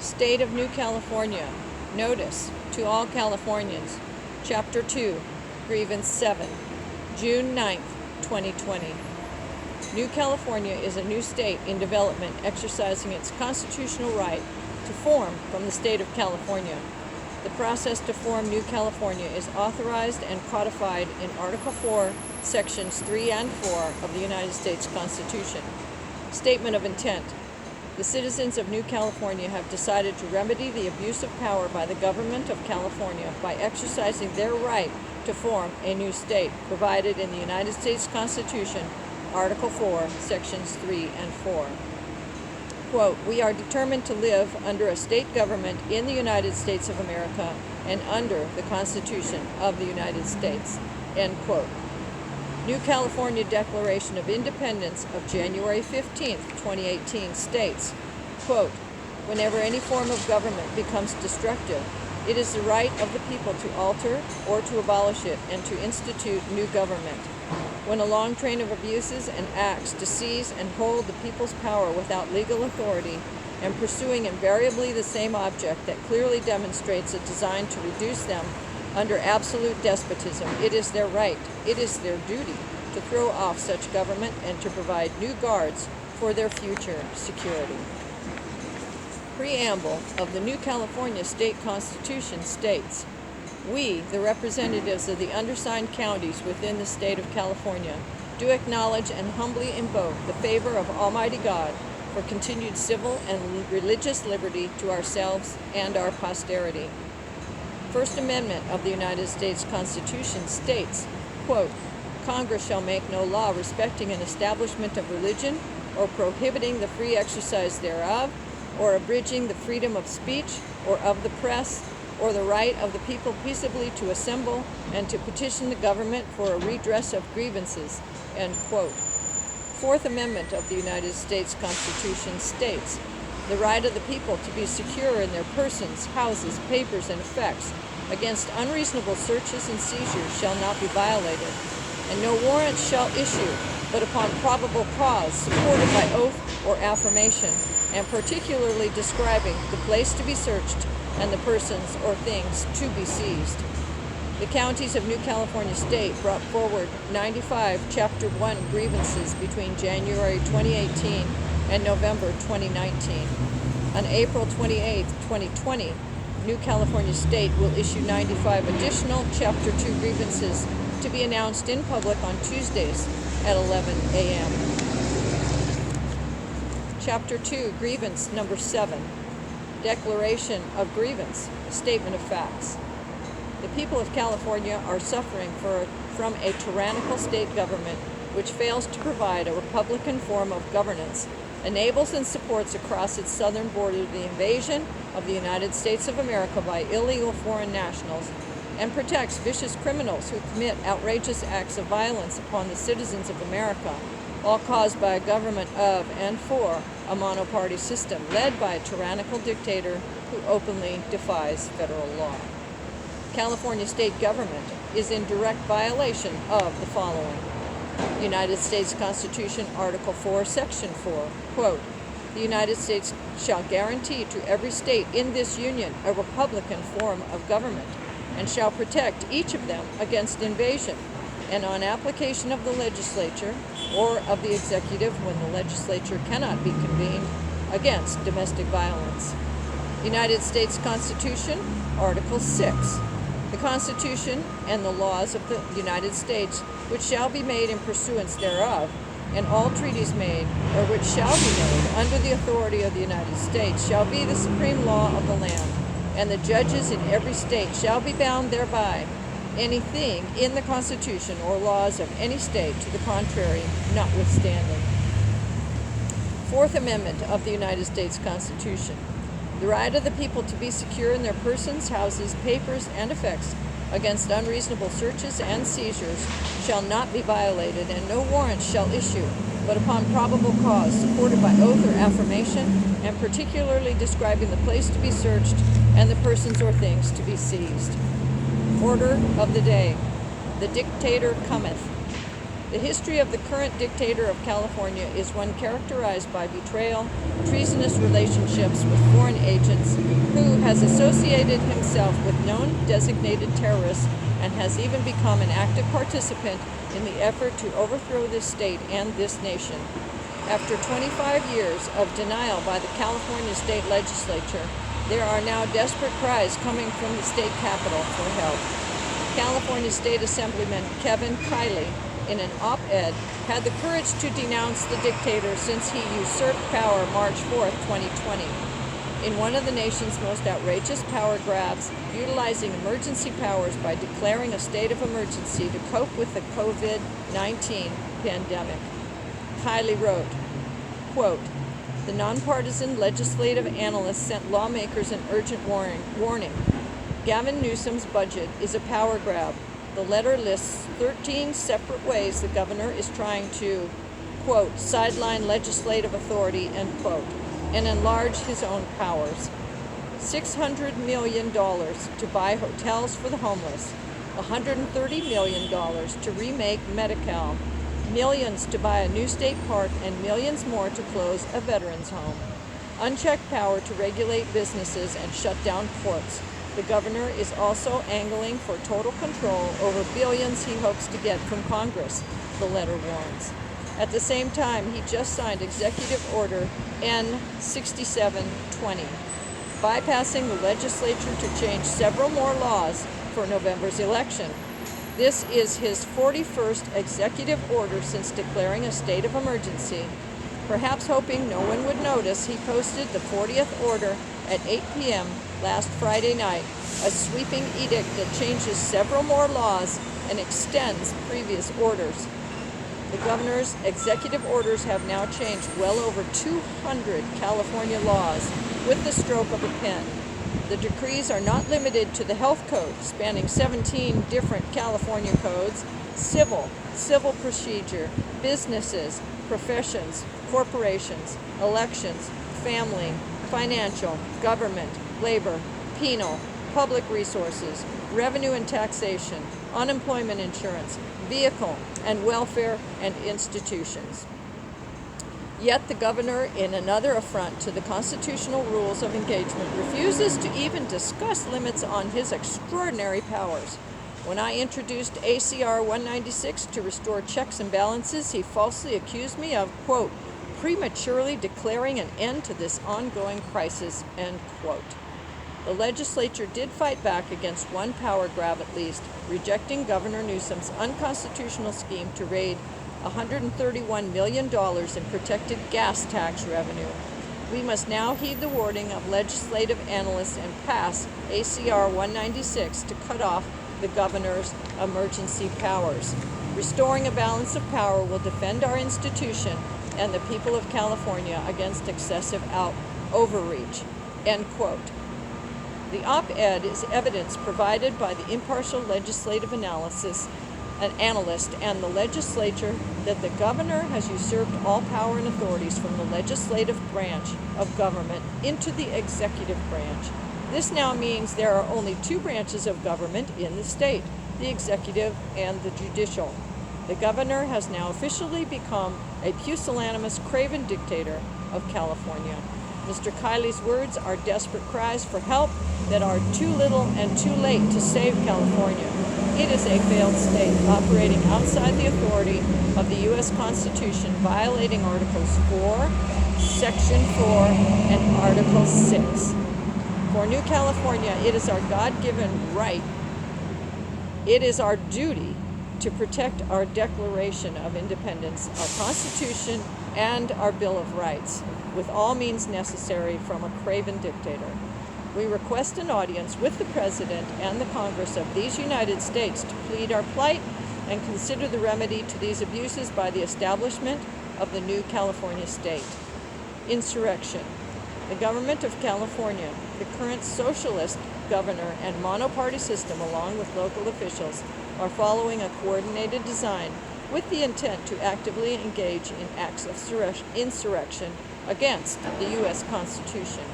State of New California. Notice to all Californians. Chapter 2, Grievance 7, June 9th, 2020. New California is a new state in development exercising its constitutional right to form from the state of California. The process to form New California is authorized and codified in Article 4, Sections 3 and 4 of the United States Constitution. Statement of intent. The citizens of New California have decided to remedy the abuse of power by the government of California by exercising their right to form a new state, provided in the United States Constitution, Article 4, Sections 3 and 4. Quote, "We are determined to live under a state government in the United States of America and under the Constitution of the United States." End quote. New California Declaration of Independence of January 15th, 2018 states, quote, "Whenever any form of government becomes destructive, it is the right of the people to alter or to abolish it and to institute new government. When a long train of abuses and acts to seize and hold the people's power without legal authority and pursuing invariably the same object that clearly demonstrates a design to reduce them under absolute despotism, it is their right, it is their duty to throw off such government and to provide new guards for their future security." Preamble of the New California State Constitution states, "We, the representatives of the undersigned counties within the state of California, do acknowledge and humbly invoke the favor of Almighty God for continued civil and religious liberty to ourselves and our posterity." First Amendment of the United States Constitution states, quote, "Congress shall make no law respecting an establishment of religion or prohibiting the free exercise thereof, or abridging the freedom of speech or of the press, or the right of the people peaceably to assemble and to petition the government for a redress of grievances." End quote. Fourth Amendment of the United States Constitution states, "The right of the people to be secure in their persons, houses, papers, and effects against unreasonable searches and seizures shall not be violated, and no warrant shall issue but upon probable cause supported by oath or affirmation, and particularly describing the place to be searched and the persons or things to be seized." The counties of New California State brought forward 95 Chapter 1 grievances between January 2018 and November 2019. On April 28, 2020, New California State will issue 95 additional Chapter 2 grievances to be announced in public on Tuesdays at 11 a.m. Chapter 2, Grievance Number 7, Declaration of Grievance, Statement of Facts. The people of California are suffering from a tyrannical state government which fails to provide a republican form of governance, enables and supports across its southern border the invasion of the United States of America by illegal foreign nationals, and protects vicious criminals who commit outrageous acts of violence upon the citizens of America, all caused by a government of and for a monoparty system led by a tyrannical dictator who openly defies federal law. California state government is in direct violation of the following. United States Constitution, Article 4, Section 4, quote, "The United States shall guarantee to every state in this union a republican form of government, and shall protect each of them against invasion, and on application of the legislature or of the executive when the legislature cannot be convened, against domestic violence." United States Constitution, Article 6. "The Constitution and the laws of the United States, which shall be made in pursuance thereof, and all treaties made, or which shall be made under the authority of the United States, shall be the supreme law of the land, and the judges in every state shall be bound thereby. Anything in the Constitution or laws of any state to the contrary notwithstanding." Fourth Amendment of the United States Constitution. "The right of the people to be secure in their persons, houses, papers, and effects against unreasonable searches and seizures shall not be violated, and no warrant shall issue but upon probable cause supported by oath or affirmation, and particularly describing the place to be searched and the persons or things to be seized." Order of the day. The dictator cometh. The history of the current dictator of California is one characterized by betrayal, treasonous relationships with foreign agents, who has associated himself with known designated terrorists and has even become an active participant in the effort to overthrow this state and this nation. After 25 years of denial by the California state legislature, there are now desperate cries coming from the state capitol for help. California State Assemblyman Kevin Kiley, in an op-ed, had the courage to denounce the dictator since he usurped power March 4, 2020. In one of the nation's most outrageous power grabs, utilizing emergency powers by declaring a state of emergency to cope with the COVID-19 pandemic. Kiley wrote, quote, "The nonpartisan legislative analyst sent lawmakers an urgent warning. Gavin Newsom's budget is a power grab. The letter lists 13 separate ways the governor is trying to, quote, sideline legislative authority, end quote, and enlarge his own powers. $600 million to buy hotels for the homeless, $130 million to remake Medi-Cal, millions to buy a new state park, and millions more to close a veterans home. Unchecked power to regulate businesses and shut down courts. The governor is also angling for total control over billions he hopes to get from Congress," the letter warns. At the same time, he just signed Executive Order N-6720, bypassing the legislature to change several more laws for November's election. This is his 41st executive order since declaring a state of emergency. Perhaps hoping no one would notice, he posted the 40th order at 8 p.m. last Friday night, a sweeping edict that changes several more laws and extends previous orders. The governor's executive orders have now changed well over 200 California laws with the stroke of a pen. The decrees are not limited to the health code, spanning 17 different California codes, civil procedure, businesses, professions, corporations, elections, family, financial, government, labor, penal, public resources, revenue and taxation, unemployment insurance, vehicle and welfare, and institutions. Yet the governor, in another affront to the constitutional rules of engagement, refuses to even discuss limits on his extraordinary powers. When I introduced ACR 196 to restore checks and balances, he falsely accused me of, quote, prematurely declaring an end to this ongoing crisis, end quote. The legislature did fight back against one power grab at least, rejecting Governor Newsom's unconstitutional scheme to raid $131 million in protected gas tax revenue. We must now heed the warning of legislative analysts and pass ACR 196 to cut off the governor's emergency powers. Restoring a balance of power will defend our institution and the people of California against excessive overreach, end quote. The op-ed is evidence provided by the impartial legislative analyst and the legislature that the governor has usurped all power and authorities from the legislative branch of government into the executive branch. This now means there are only two branches of government in the state, the executive and the judicial. The governor has now officially become a pusillanimous, craven dictator of California. Mr. Kiley's words are desperate cries for help that are too little and too late to save California. It is a failed state operating outside the authority of the U.S. Constitution, violating Articles 4, Section 4, and Article 6. For New California, it is our God-given right, it is our duty to protect our Declaration of Independence, our Constitution, and our Bill of Rights, with all means necessary from a craven dictator. We request an audience with the President and the Congress of these United States to plead our plight and consider the remedy to these abuses by the establishment of the new California state. Insurrection. The government of California, the current socialist governor and monoparty system, along with local officials, are following a coordinated design with the intent to actively engage in acts of insurrection against the U.S. Constitution.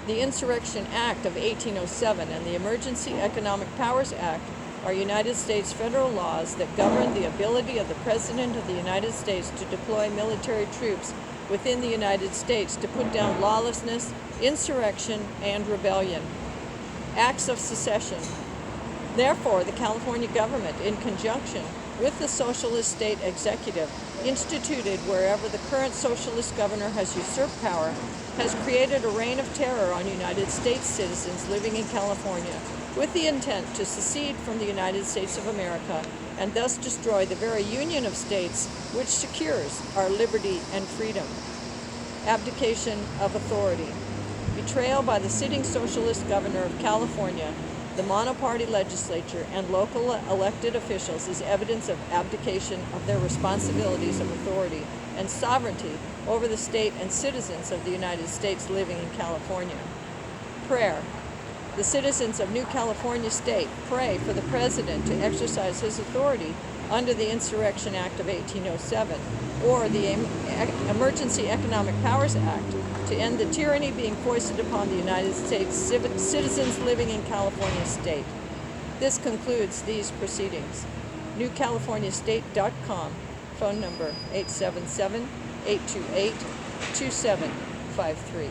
The Insurrection Act of 1807 and the Emergency Economic Powers Act are United States federal laws that govern the ability of the President of the United States to deploy military troops within the United States to put down lawlessness, insurrection, and rebellion. Acts of secession. Therefore, the California government, in conjunction with the socialist state executive, instituted wherever the current socialist governor has usurped power, has created a reign of terror on United States citizens living in California with the intent to secede from the United States of America and thus destroy the very union of states which secures our liberty and freedom. Abdication of authority. Betrayal by the sitting socialist governor of California, the monoparty legislature, and local elected officials is evidence of abdication of their responsibilities of authority and sovereignty over the state and citizens of the United States living in California. Prayer. The citizens of New California State pray for the President to exercise his authority under the Insurrection Act of 1807 or the Emergency Economic Powers Act to end the tyranny being foisted upon the United States citizens living in California State. This concludes these proceedings. NewCaliforniaState.com, phone number 877-828-2753.